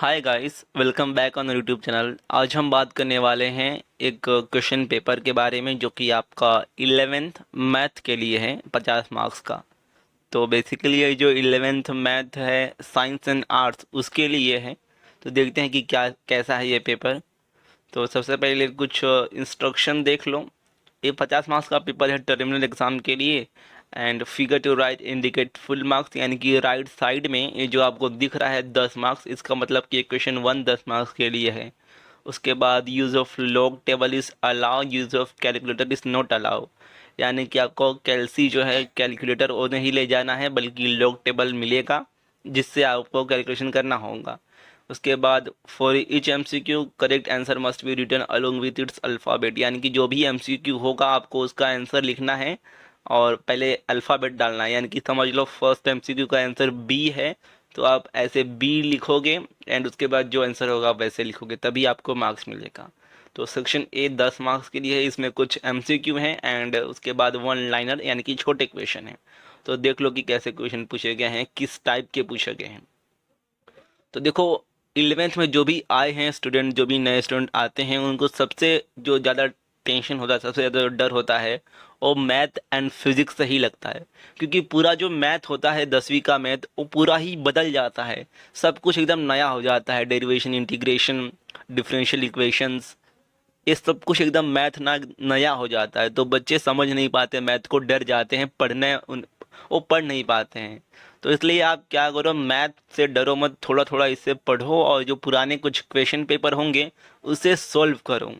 Hi guys, welcome back on YouTube channel. आज हम बात करने वाले हैं एक क्वेश्चन पेपर के बारे में जो कि आपका 11th मैथ के लिए है, 50 मार्क्स का। तो बेसिकली ये जो 11th मैथ है, साइंस एंड आर्ट्स, उसके लिए है। तो देखते हैं कि क्या कैसा है ये पेपर। तो सबसे पहले कुछ इंस्ट्रक्शन देख लो। ये 50 मार्क्स का पेपर है टर्मिनल एग्जाम के लिए। And figure to right indicate full marks, यानी कि राइट साइड में ये जो आपको दिख रहा है 10 मार्क्स, इसका मतलब कि क्वेश्चन 1 10 मार्क्स के लिए है। उसके बाद use of log table is allow, use of calculator is not allow. यानी कि आपको कैलसी जो है कैलकुलेटर वो नहीं ले जाना है, बल्कि लॉग टेबल मिलेगा जिससे आपको कैलकुलेशन करना होगा। उसके बाद for each MCQ correct answer must be written along with its alphabet, यानी कि जो भी एमसीक्यू होगा आपको उसका आंसर लिखना है और पहले अल्फ़ाबेट डालना है। यानी कि समझ लो फर्स्ट एमसीक्यू का आंसर बी है, तो आप ऐसे बी लिखोगे एंड उसके बाद जो आंसर होगा आप वैसे लिखोगे, तभी आपको मार्क्स मिलेगा। तो सेक्शन ए 10 मार्क्स के लिए है, इसमें कुछ एमसीक्यू हैं एंड उसके बाद वन लाइनर यानी कि छोटे क्वेश्चन हैं। तो देख लो कि कैसे क्वेश्चन पूछे गए हैं, किस टाइप के पूछे गए हैं। तो देखो, 11th में जो भी आए हैं स्टूडेंट, जो भी नए स्टूडेंट आते हैं, उनको सबसे जो ज़्यादा टेंशन होता है, सबसे ज़्यादा डर होता है, वो मैथ एंड फिजिक्स से ही लगता है। क्योंकि पूरा जो मैथ होता है 10वीं का मैथ, वो पूरा ही बदल जाता है। सब कुछ एकदम नया हो जाता है। डेरिवेशन, इंटीग्रेशन, डिफरेंशियल इक्वेशंस, ये सब कुछ एकदम मैथ ना नया हो जाता है। तो बच्चे समझ नहीं पाते मैथ को, डर जाते हैं पढ़ने, वो पढ़ नहीं पाते हैं। तो इसलिए आप क्या करो, मैथ से डरो मत, थोड़ा थोड़ा इससे पढ़ो और जो पुराने कुछ क्वेश्चन पेपर होंगे उसे सॉल्व करो।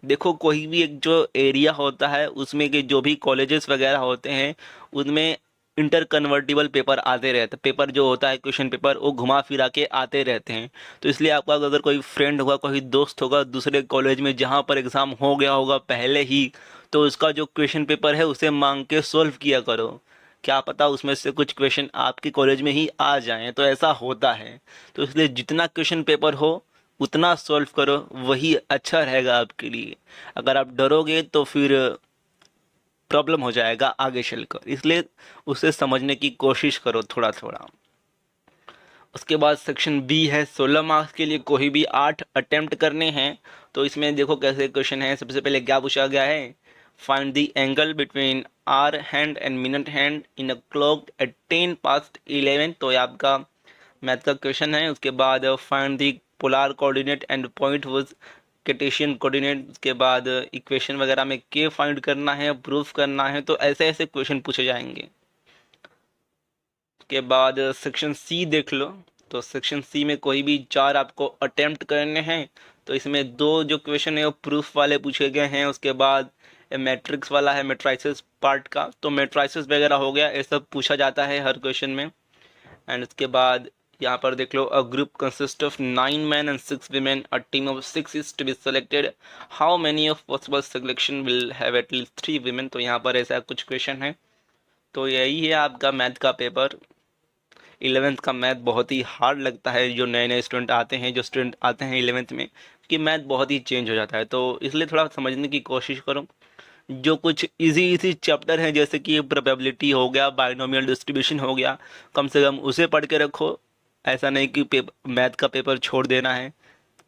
देखो, कोई भी एक जो एरिया होता है उसमें के जो भी कॉलेजेस वगैरह होते हैं, उनमें इंटर कन्वर्टिबल पेपर आते रहते, पेपर जो होता है क्वेश्चन पेपर, वो घुमा फिरा के आते रहते हैं। तो इसलिए आपका अगर कोई फ्रेंड होगा, कोई दोस्त होगा दूसरे कॉलेज में जहाँ पर एग्ज़ाम हो गया होगा पहले ही, तो उसका जो क्वेश्चन पेपर है उसे मांग के सोल्व किया करो। क्या पता उसमें से कुछ क्वेश्चन आपके कॉलेज में ही आ जाएं, तो ऐसा होता है। तो इसलिए जितना क्वेश्चन पेपर हो उतना सॉल्व करो, वही अच्छा रहेगा आपके लिए। अगर आप डरोगे तो फिर प्रॉब्लम हो जाएगा आगे चलकर, इसलिए उसे समझने की कोशिश करो थोड़ा थोड़ा। उसके बाद सेक्शन बी है, 16 मार्क्स के लिए कोई भी 8 अटेम्प्ट करने हैं। तो इसमें देखो कैसे क्वेश्चन है। सबसे पहले क्या पूछा गया है, find the angle between hour hand and minute hand in a clock at 10 past 11। तो ये आपका मैथ का क्वेश्चन है। उसके बाद find the polar coordinate and point was Cartesian coordinate. उसके बाद इक्वेशन वगैरह में के फाइंड करना है, प्रूफ करना है। तो ऐसे ऐसे क्वेश्चन पूछे जाएंगे। के बाद सेक्शन सी देख लो। तो सेक्शन सी में कोई भी 4 आपको अटेम्प्ट करने हैं। तो इसमें 2 जो क्वेश्चन है वो प्रूफ वाले पूछे गए हैं। उसके बाद मैट्रिक्स वाला है, मैट्राइसिस पार्ट का। तो मैट्राइसिस वगैरह हो गया, ये सब पूछा जाता है हर क्वेश्चन में। एंड उसके बाद यहाँ पर देख लो, a group consist of 9 men and 6 women, a team of 6 is to be selected, how many of possible selection will have at least 3 women। तो यहाँ पर ऐसा कुछ क्वेश्चन है। तो यही है आपका मैथ का पेपर। 11th का मैथ बहुत ही हार्ड लगता है जो नए नए स्टूडेंट आते हैं, जो स्टूडेंट आते हैं 11th में, कि मैथ बहुत ही चेंज हो जाता है। तो इसलिए थोड़ा समझने की कोशिश करो। जो कुछ इजी इजी चैप्टर हैं, जैसे कि प्रोबेबिलिटी हो गया, बाइनोमियल डिस्ट्रीब्यूशन हो गया, कम से कम उसे पढ़ के रखो। ऐसा नहीं कि मैथ का पेपर छोड़ देना है।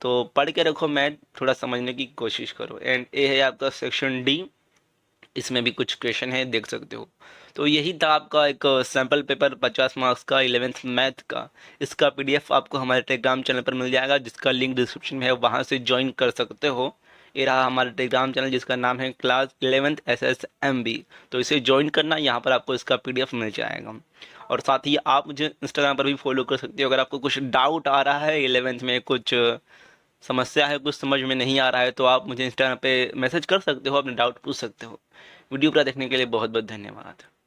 तो पढ़ के रखो मैथ, थोड़ा समझने की कोशिश करो। एंड ये है आपका सेक्शन डी, इसमें भी कुछ क्वेश्चन है, देख सकते हो। तो यही था आपका एक सैम्पल पेपर 50 मार्क्स का 11th मैथ का। इसका पीडीएफ आपको हमारे टेलीग्राम चैनल पर मिल जाएगा, जिसका लिंक डिस्क्रिप्शन में है, वहाँ से ज्वाइन कर सकते हो। ये रहा हमारा टेलीग्राम चैनल जिसका नाम है क्लास 11th SSMB। तो इसे ज्वाइन करना, यहाँ पर आपको इसका पीडीएफ मिल जाएगा। और साथ ही आप मुझे इंस्टाग्राम पर भी फॉलो कर सकते हो। अगर आपको कुछ डाउट आ रहा है 11th में, कुछ समस्या है, कुछ समझ में नहीं आ रहा है, तो आप मुझे इंस्टाग्राम पे मैसेज कर सकते हो, अपने डाउट पूछ सकते हो। वीडियो पूरा देखने के लिए बहुत बहुत धन्यवाद।